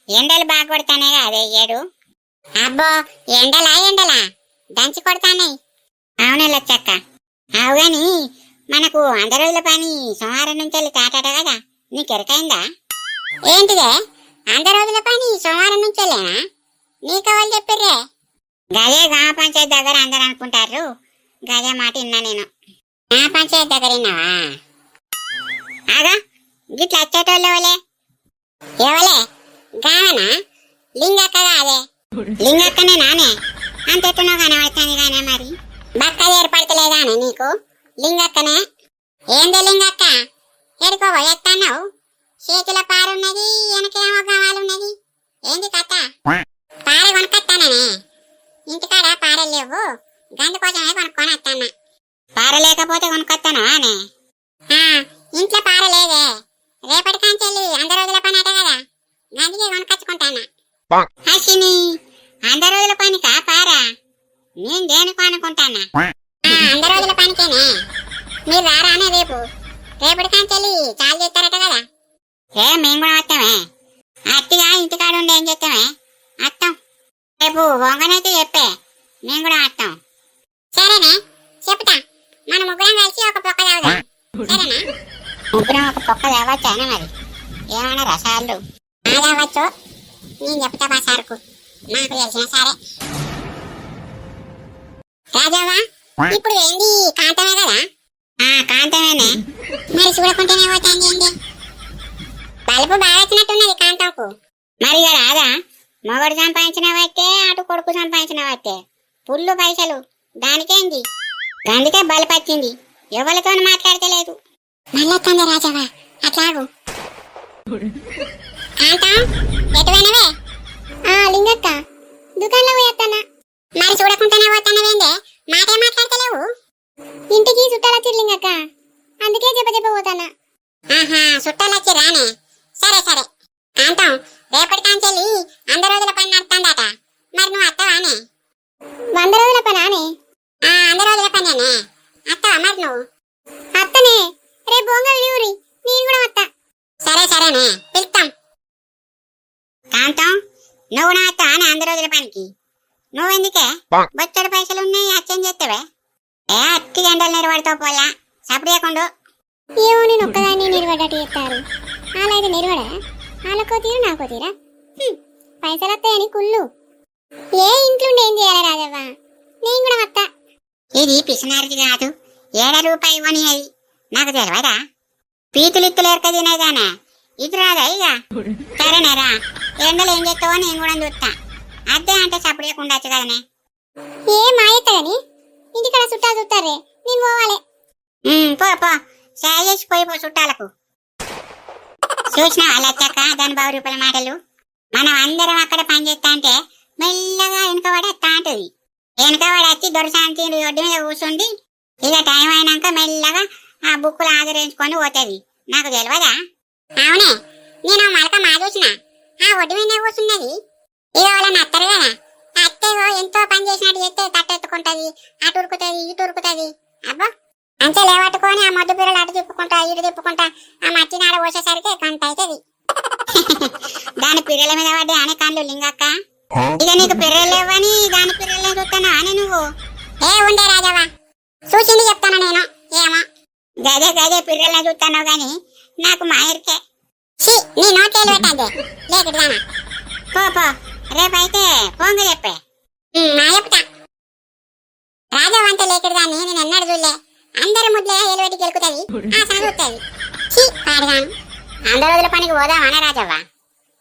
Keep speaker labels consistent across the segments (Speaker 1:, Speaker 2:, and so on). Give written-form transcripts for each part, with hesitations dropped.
Speaker 1: ఎండలు బాగా కొడతానే అదే ఏడు. అబ్బో ఎండలా దంచి కొడతానాయి. అవునే లచ్చక్క. అవు గాని మనకు 100 రోజుల పని సోమవారం నుంచి వెళ్ళి తాటాట కదా, నీకు ఎరకైందా? ఏంటిదే 100 రోజుల పని సోమవారం నుంచి వెళ్ళేనా? నీకెవరు చెప్పిర్రే? గదే గ్రామ పంచాయతీ దగ్గర అందరు అనుకుంటారు, గదే మాట విన్నా నేను. గ్రామ పంచాయతీ దగ్గర విన్నావా? ఆగా గిట్ల వచ్చేటోళ్ళు ఎవలే? ఎవలే గావనా? లింగక్క కాదే. లింగక్కనే నానే, అంతెట్టునో కనబడుతుంది కానీ మరి బక్కది ఏర్పడతలేదా అని నీకు? లింగక్కనే. ఏందే లింగక్క ఎడుకో ఎత్తన్నావు? చేతుల పారున్నది, వెనకేమో గవాలున్నది, ఏంది కథ? పార కొనుక్కొత్తాననే, ఇంటికాడ పారలు లేవు, గందుకోసమే కొనుక్కొని వస్తానా. పార లేకపోతే కొనుక్కొత్తానా అనే? ఇంట్లో పార లేదే, రేపటి కాంచెల్లి 100 రోజుల పని అట కదా, గందుకే కొనుక్కొచ్చుకుంటానా. హసిని 100 రోజుల పనికా పార? నేను దేనికి అనుకుంటానా? 100 రోజుల పనికేనే. మీరు రారానే రేపటి కాంచెల్లి చాలు చేస్తారట కదా. మేము కూడా వస్తామే, అట్టిగా ఇంటికాడ ఉండి ఏం చేస్తామే, వస్తాం. రేపు వంగనైతే చెప్పే, మేము కూడా వస్తాం. సరేనే చెప్తా, మన ముగ్గురం కలిసి ఒక పొక్క తాగుదాం, సరేనా? ముగ్గురం ఒక పొక్క తాగొచ్చు అయినా మరి ఏమన్నా రసాలు తాగవచ్చు, నేను చెప్తా బా సార్కు, నాకు తెలిసిన సరే. రాజావా ఇప్పుడు ఏంది కాంతమే కదా? కాంతమేనే. మరి చూడకుంటేనే పోతాంది ఏంది? బలుపు బాగా వచ్చినట్టున్నది కాంతంకు. మరి ఇక రాదా? మొగడు సంపాదించిన బట్టే, అటు కొడుకు సంపాదించిన బట్టే పుల్లు పైసలు, దానికేంది? అందుకే బలుపు వచ్చింది, ఎవరితో మాట్లాడతలేదు. మళ్ళీ తండ్రి రాజావా అట్లాగు. కాంతం ఎటువైనవే? లింగక్క దుకాణంలో పోయేస్తానా. మరి చూడకుండానే పోతానవేందే, మాటే మాట్లాడతలేవు? ఇంటికి చుట్టాలు వచ్చి లింగక్క, అందుకే చెప్ప పోతానా. చుట్టాలు వచ్చి రానే, సరే సరే. కాంతం రేపటి కాంచెల్లి 100 రోజుల పని నడుతుందట, మరి నువ్వు అత్తవానే? 100 రోజుల పని ఆనే? 100 రోజుల పనేనే, అత్తవా మరి నువ్వు? అత్తనే, రేపు బొంగ ఊరి నేను కూడా వస్తా. సరే సరేనే పిలుస్తాం. కాంతం నువ్వు నా అత్త అని 100 రోజుల పనికి నువ్వెందుకే? బొచ్చడి పైసలు ఉన్నాయి, అచ్చం చేస్తావే. అత్తి గంటలు నిలబడతావు పోలా, సపరేయకుండా. ఏమో నేను ఒక్కదాన్ని నిలబడ్డట్టు చెప్తారు, అలాగే నిలబడా? వాళ్ళకో తీరు నాకో తీరా, పైసలు వస్తాయని కుళ్ళు. ఏ ఇంట్లో ఏం చేయాలి రాజవ్వ, నేను కూడా వస్తా. ఇది పిసినారిది కాదు, 7 రూపాయి ఇవ్వని, అది నాకు తెలియదా? పీతులు ఇత్తులు ఎరక తినేదానా, ఇది రాదా ఇక? సరేనేరా, ఎండలు ఏం చేస్తావో నేను కూడా చూస్తా. అద్దే అంటే సపరేయకుండా వచ్చు కదనే. ఏ మాయత్తగాని ఇంటికాడ చుట్టాలు చూస్తారే, నేను పోవాలి. పో చేసి పోయిపో చుట్టాలకు. చూసినా లచ్చక్క దాని 10 రూపాయల మాటలు. మనం అందరం అక్కడ పని చేస్తా అంటే మెల్లగా వెనుకబడి వస్తా అంటది. వెనుకబడి వచ్చి దొరసాంతి ఒడ్డు మీద కూర్చుండి ఇక టైం అయినాక మెల్లగా ఆ బుక్కులు ఆదరించుకొని పోతుంది. నాకు తెలియదా? అవునే, నేను మలక మా చూసిన ఆ ఒడ్డు మీద కూర్చున్నది. ఇక వాళ్ళని అత్తరు కదా, అత్తేగో ఎంతో పని చేసినట్టు చేస్తే తట్టెత్తుకుంటది, అటు ఉరుకుతుంది ఇటు ఉరుకుతుంది. అబ్బా అంతే లేవట్టుకొని ఆ మడ్డు పిల్లలు అటు తిప్పుకుంటా ఇటు తిప్పుకుంటా ఆ మట్టి నాడ పోసేసరికి కంట అవుతుంది. దాని పిర్రెల మీద పడ్డా అని కళ్ళు లింగక్క. ఇక నీకు పిర్రెలు లేవని దాని పిర్రెలే చూస్తాను అని నువ్వు. ఉండే రాజావా, చూసింది చెప్తాను నేను. ఏమో గదే పిర్రెలే చూస్తాను గాని నాకు మాయరికే. నీ నోటేలు పెట్టద్దే లేకుదానా. పో రేపైతే పోంగ చెప్పే. నా చెప్తా. రాజావ అంతా లేకుదాన్ని నేను ఎన్నడు చూడలే. అందరి ముడ్లే ఏలువెట్టి గెలుకుతుంది, ఆ చదువుతుంది. పాడగాను 100 రోజుల పనికి పోదామనే రాజవ్వ,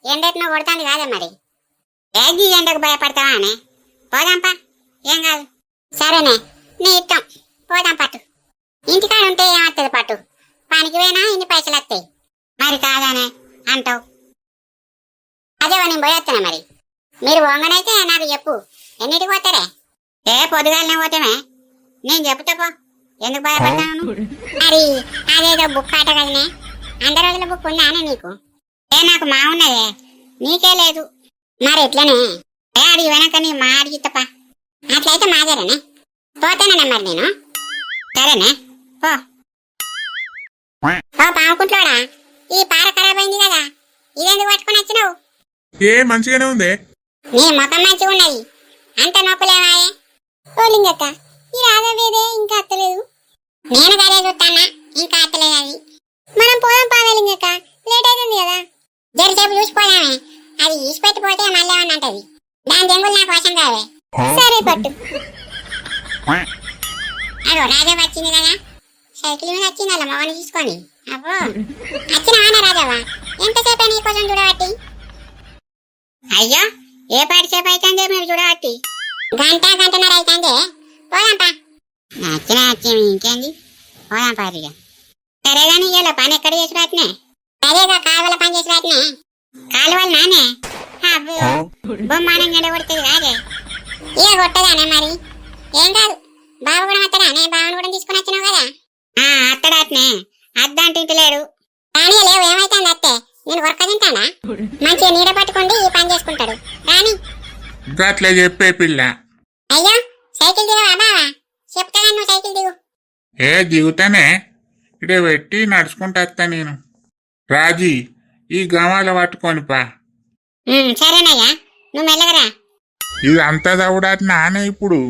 Speaker 1: ఎండెట్నో కొడుతుంది కాదే మరి. ఏగి ఎండకు భయపడతావా అనే? పోదాంపా, ఏం కాదు. సరేనే నీ ఇష్టం, పోదాం పట్టు. ఇంటికాడ ఉంటే ఏమవుతుంది పట్టు, పనికి పోయినా ఇన్ని పైసలు వస్తాయి. మరి కాదానే అంటావు? అదేవా నేను పోయేస్తానే మరి. మీరు వంగనైతే నాకు చెప్పు, ఎన్నిటికి పోతారే? పొద్దుగాలనే పోతామే, నేను చెప్తా పో. ఎందుకు భయపడతాను? మరి అదేదో బుక్ ఆట కదనే, 100 రోజుల బుక్ ఉందా అనే నీకు? నాకు మా ఉన్నదే, నీకే లేదు. మరి ఎట్లనే? అడిగి వెనక నీ మా అడిగితపా. అట్లయితే మాదేరనే, పోతానన్నా మరి నేను. సరేనే పో. పాముకుంటాడా, ఈ పార ఖరాబ్ అయింది కదా, ఇదెందుకు పట్టుకుని వచ్చినావు?
Speaker 2: ఏ మంచిగానే ఉంది.
Speaker 1: నీ ముఖం మంచిగా ఉన్నది, అంత నొప్పులేవాయే. ఓ లింగక్క, ఈ రాజవేదే ఇంకా అత్తలేదు. నేను గదే చూస్తానా, ఇంకా అత్తలేదు అది. మనం పోదాం పావే లింగక్క, లేట్ అవుతుంది కదా. జరసేపు చూసిపోదామే, అది ఈసిపెట్టిపోతే మళ్ళీ ఏమన్నా అంటది. దాని దెంగులు నాకు వశం కావే. సరే పట్టు. అదో రాజా వచ్చింది కదా, సైకిల్ మీద వచ్చింది అలా మగని తీసుకొని. అబ్బో వచ్చినావానా రాజావా, ఎంతసేపు నీ కోసం చూడబట్టి. అయ్యో ఏ పాటి సేపు అవుతుందే మీరు చూడబట్టి. గంటన్నర అవుతుందే. పోదాంపా. వచ్చిన ఇంకేంది, పోదాం పారిగా. సరే కానీ ఇలా పని ఎక్కడ చేసి రాట్నే. సరేగా కాలువల పని చేసి రాట్నే. కాలువలు నానే. అబ్బో బొమ్మానం గంట కొడుతుంది రాజే. ఇక కొట్టదానే మరి, ఏం కాదు. బాబు కూడా అత్తడానే, బాబుని కూడా తీసుకుని వచ్చినావు కదా. అత్తడాట్నే, అద్దంటింటలేడు. కానీ లేవు ఏమైతుంది అత్తే, నేను వర్క తింటానా. మంచిగా నీడ పట్టుకోండి ఈ పని చేసుకుంటాడు రాని.
Speaker 2: గట్లే చెప్పే పిల్ల.
Speaker 1: అయ్యో సైకిల్ దిగవా బావా, చెప్తాగా నువ్వు సైకిల్ దిగు.
Speaker 2: ఏ దిగుతానే, ఇడే పెట్టి నడుచుకుంటా వస్తా నేను. రాజీ ఈ గమాల పట్టుకొని పా.
Speaker 1: సరేనయ్యా, నువ్వు మెల్లగరా.
Speaker 2: ఇది అంతా తవ్వడానికి నానే ఇప్పుడు.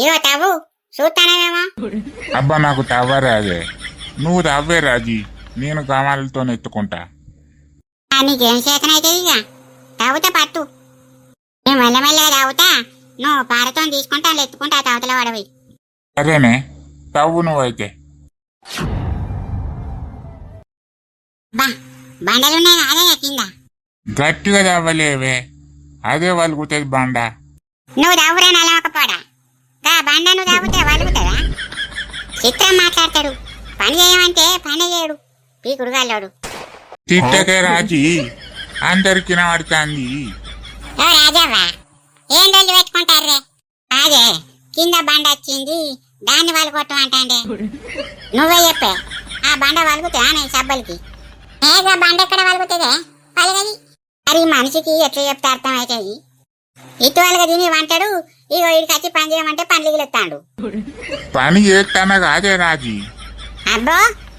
Speaker 1: ఇగో తవ్వు చూస్తానేమో.
Speaker 2: అబ్బా నాకు తవ్వరాదే, నువ్వు తవ్వే రాజీ, నేను గమాలతో ఎత్తుకుంటా.
Speaker 1: నీకేం చేతనైతే ఇక తవ్వుతా పట్టు. నేను మెల్లమెల్లగా తవ్వుతా, నువ్వు పారతో తీసుకుంటా ఎత్తుకుంటా తవ్వుతల పడవి.
Speaker 2: సరేనే, తవ్వు నువ్వైతే.
Speaker 1: బా బండలున్నాయి అదే కింద.
Speaker 2: గట్టిగా తవ్వలేవే, అదే వలుగుతుంది బండ.
Speaker 1: నువ్వు తవ్వురా నలవకపోడా, గా బండ నువ్వు తవ్వుతే వలుగుతుందా. చిత్రం మాట్లాడతాడు, పని చేయమంటే పని చేయడు పీకుడు గల్లోడు.
Speaker 2: తిట్టకే రాజీ, అందరికి నడుతుంది.
Speaker 1: ఓ రాజవ్వా, ఏం రోజులు పెట్టుకుంటారే. అదే కింద బండ వచ్చింది, దాన్ని వలుగొట్టమంటే నువ్వే చెప్పే. ఆ బండ వలుగుతా నేను సబ్బలకి. ఏగా బండ ఎక్కడ వలుగుతుందే పలగది. మరి మనిషికి ఎట్లా చెప్తే అర్థం అవుతుంది. ఇటువలుగా తిని వంటాడు, ఇగో ఇడికి వచ్చి పని చేయమంటే పనులు గిలుస్తాడు.
Speaker 2: పని చేస్తానా కాదే రాజీ.
Speaker 1: అబ్బో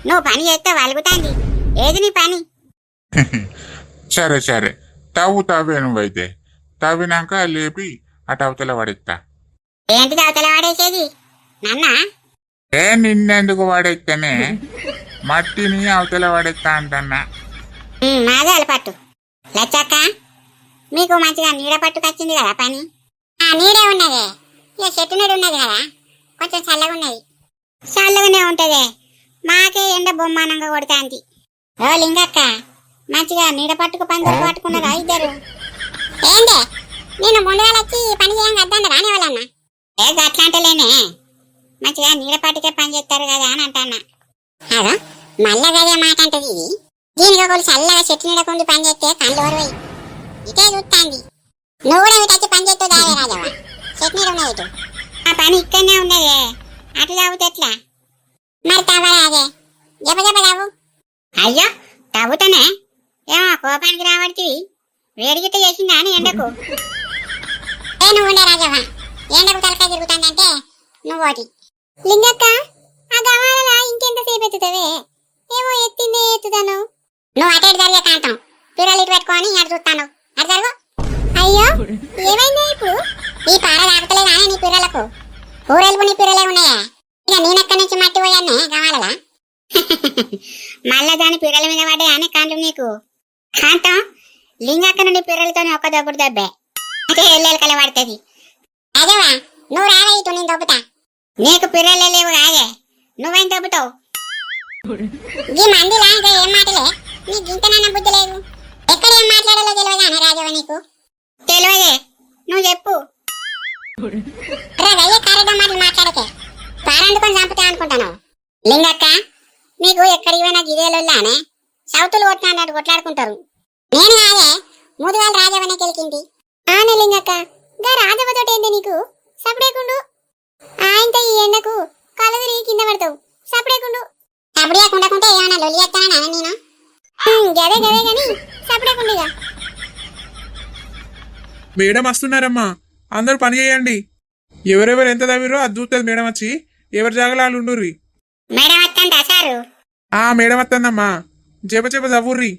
Speaker 1: నువ్వు పని చేస్తే వలుగుతాంది, ఏది నీ పని.
Speaker 2: సరే సరే, తవ్వే నువ్వైతే. తవ్వినాక లేపి అటు అవతల పడేస్తా.
Speaker 1: ఏంటిది అవతల వాడేసేది నన్నా?
Speaker 2: ఏ నిన్నెందుకు పడేస్తానే, మట్టిని అవతల పడేస్తా అంటన్నా.
Speaker 1: మాదే అలపట్టు. లచ్చక్క, మీకు మంచిగా నీడ పట్టుకొచ్చింది కదా పని. ఆ నీడే ఉన్నదే, ఇక చెట్టు నీడ ఉన్నది కదా, కొంచెం చల్లగా ఉన్నది. చల్లగానే ఉంటదే, మాకే ఎండ బొమ్మానంగా కొడుతాంది. ఓ లింగక్క, మంచిగా నీడ పట్టుకు పని పట్టుకున్నారా ఇద్దరు? ఏందే నేను ముందుగా వచ్చి పని చేయంగా అద్దాను రాని వాళ్ళన్నా. ఏ గట్లాంటలేనే, మంచిగా నీడ పట్టుకే పని చేస్తారు కదా అని అంటాన్నా. అదో మళ్ళా గదే మాట అంటది ఇది. దీనికి ఒకళ్ళు చల్లగా చెట్టు నీడకుండి పని చేస్తే కళ్ళు ఓరవయి ఇటే చూస్తాంది. నువ్వు కూడా ఇటు వచ్చి పని చేస్తూ దావే రాజవ్వ, చెట్టు నీడ ఉన్నది ఇటు. ఆ పని ఇక్కడనే ఉన్నదే, అటు తాగుతే ఎట్లా మరి. తవ్వరాదే, జప తవ్వు. అయ్యో తవ్వుతానే, ఏమో కోపానికి రావడికి వేడిగిట్ట చేసిందా అని ఎండకు. ఏ నువ్వు ఉండే రాజవ్వ, ఎండకు తలకాయ తిరుగుతాందంటే నువ్వు ఒకటి. లింగక్క, ఆ గవాలలో ఇంకెంతసేపు ఎత్తుతావే, ఏమో ఎత్తిందే ఎత్తుతాను. నువ్వు అటు జరిగే కాంతం, పిల్లలు ఇటు పెట్టుకొని అటు చూస్తాను, అటు జరుగు. అయ్యో ఏమైందా ఇప్పుడు? ఈ పార తాగుతలేదా నీ పిల్లలకు? ఊరెలుపు నీ పిల్లలే ఉన్నాయా? ఇక నేనెక్కడి నుంచి మట్టి పోయానే గవాలలా. మళ్ళా దాని పిల్లల మీద పడే అనే కాండ్లు నీకు. కాంతం లింగక్క నుండి పిల్లలతో ఒక్క దొబ్బుడు దబ్బే, అయితే ఎల్లెలకల పడుతుంది. అదేవా నువ్వు రావే ఇటు, నేను దొబ్బుతా. నీకు పిల్లలే లేవు కాదే, నువ్వేం దొబ్బుతావు? ఈ మందిలా ఇంకా ఏం మాటలే, నీ గింతనన్న బుద్ధి లేదు. ఎక్కడ ఏం మాట్లాడాలో తెలియదా అనే రాజవ్వ నీకు? తెలియదే, నువ్వు చెప్పు. రయ్య కారగా మాటలు మాట్లాడకే, పారందుకొని చంపుతా అనుకుంటాను. లింగక్క, మీకు ఎక్కడికి పోయినా గిదేలోనే సౌతులు కొట్టినాడు కొట్లాడుకుంటారు. నేను కాదే, ముదుగాలు రాజవ్వనే గెలికింది. ఆనే లింగక్క, గా రాజవ్వతోటి ఏంది నీకు? సపడేకుండు, ఆయనతో ఈ ఎండకు కలదిరి కింద పడతావు. సపడేకుండు. సపడేకుండకుంటే ఏమన్నా లొల్లి చేస్తానా నేను? గదే గదే గాని సపడేకుండిగా.
Speaker 3: మేడం వస్తున్నారమ్మా, అందరూ పని చేయండి. ఎవరెవరు ఎంత తవ్విరో అది చూస్తుంది మేడం వచ్చి, ఎవరి జాగలాలు ఉండుర్రి.
Speaker 1: మేడం వస్తుందా సారు?
Speaker 3: మేడం వస్తుందమ్మా, జప తవ్వుర్రి.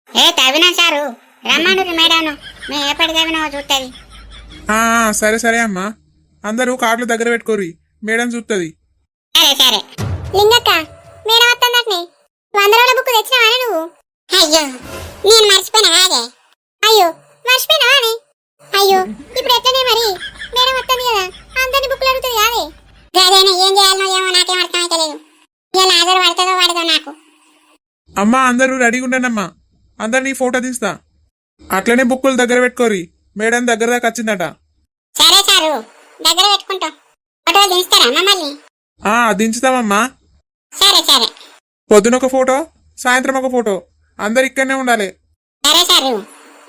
Speaker 1: ఏ తవ్వినా సారు, రమ్మను మేడాను మేము ఎప్పటికేమో చూస్తుంది.
Speaker 3: సరే సరే అమ్మా, అందరూ కార్డులు దగ్గర పెట్టుకోర్రి, మేడం చూస్తుంది.
Speaker 1: సరే సరే. లింగక్క మేడం వస్తుందట్నే. 100 రోజుల బుక్ తెచ్చినావా నువ్వు? అయ్యో నేను మర్చిపోయినా కాదే. అయ్యో మర్చిపోయినావా అని? అయ్యో ఇప్పుడు ఎట్లనే మరి? మేడం వస్తుంది కదా, అందరిని బుక్లు అడుగుతుంది కాదే. గదేనా ఏం చేయాలనో ఏమో నాకేం అర్థమైతలేదు. ఇలా హాజరు పడుతుందో పడదో నాకు.
Speaker 3: అమ్మా అందరూ రెడీగా ఉండనమ్మా, అందరినీ ఫోటో తీస్తా. అట్లనే బుక్కులు దగ్గర పెట్టుకోర్రి, మేడం దగ్గర దాకా వచ్చిందట.
Speaker 1: సరే సారు దగ్గర పెట్టుకుంటాం. ఫోటోలు తీస్తారా మమ్మల్ని?
Speaker 3: దించుతామమ్మా.
Speaker 1: సరే సరే.
Speaker 3: పొద్దున ఒక ఫోటో, సాయంత్రం ఒక ఫోటో, అందరు ఇక్కడనే ఉండాలి.
Speaker 1: సరే సారు.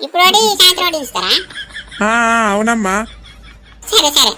Speaker 1: ఇప్పుడు సాయంత్రం తీస్తారా?
Speaker 3: అవునమ్మా.
Speaker 1: సరే సరే.